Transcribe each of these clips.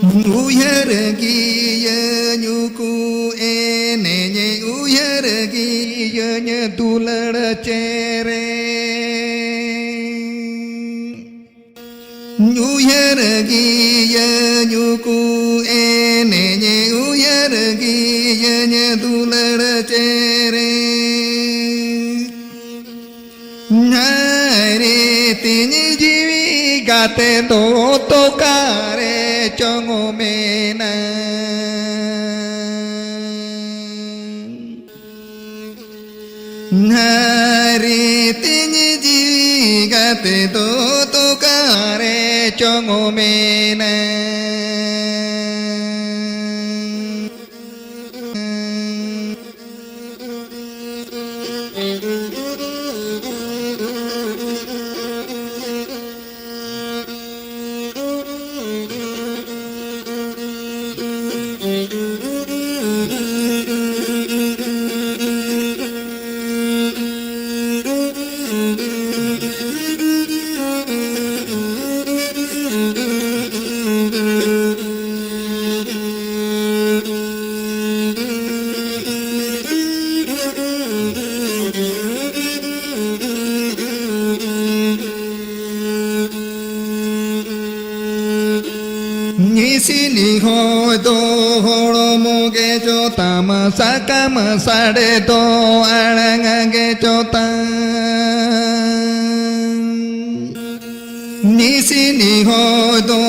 Uyaragiya nyuku enenye uyaragiya nyatulara cere Uyaragiya nyuku enenye uyaragiya nyatulara cere Nare tinyi jivi gate to tokare chongomena Nare tinyi jivi gate to tokare chongomena Nisini ho do horo moge cho tama sakama sade do aranga ge cho tan Nisini ho do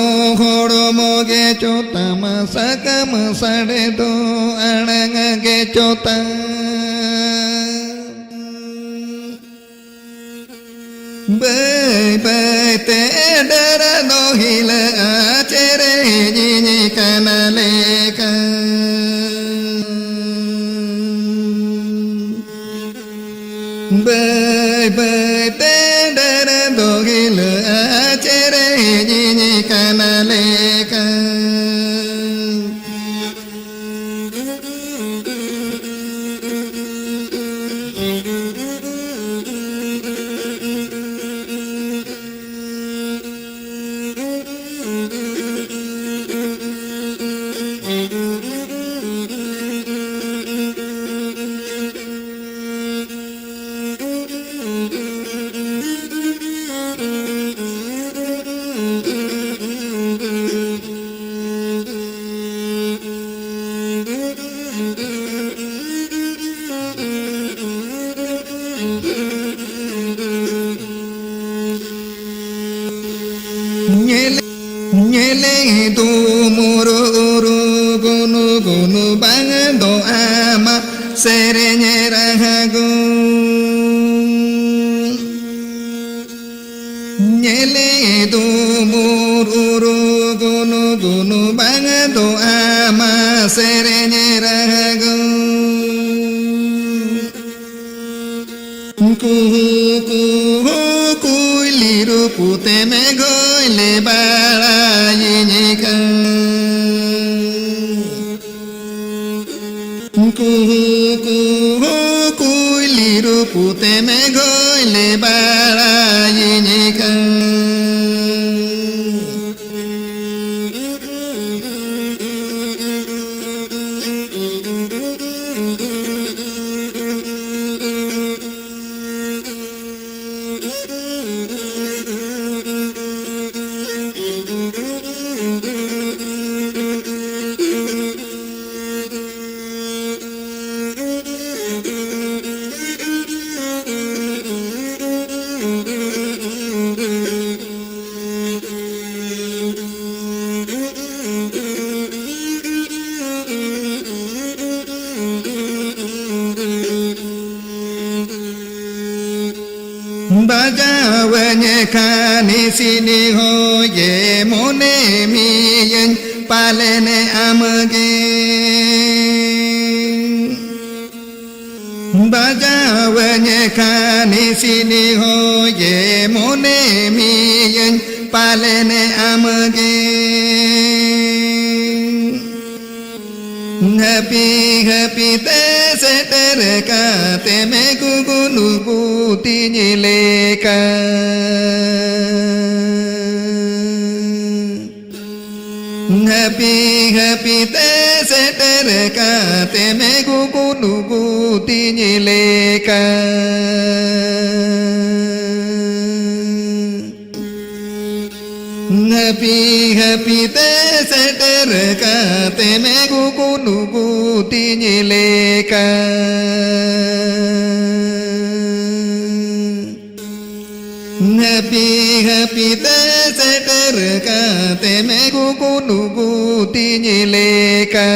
horo moge cho tama sakama sade do aranga ge cho tan Bơi bơi té đara no hila chere nhi nhi kana le ka Bơi bơi té đara no hila chere nhi nhi kana le ka Nyele tu muru uru gunu gunu bang do ama serenye rahagu Nyele tu muru uru gunu gunu bang do ama serenye rahagu Liru pute me goile bala yinika Liru pute me goile bala yinika Bajavanye khani sini ho ye mone mi yen palene amage Bajavanye khani sini ho ye mone mi yen palene amage Happy happy te se tere ka te me gugunu puti nyile ka Happy happy te se te re ca te me gu gu nu gu ti ni le ca Happy happy te se te re ca te me gu gu nu gu ti ni le ca Happy happy te se te re ca te me gu gu nu gu ti ni le ca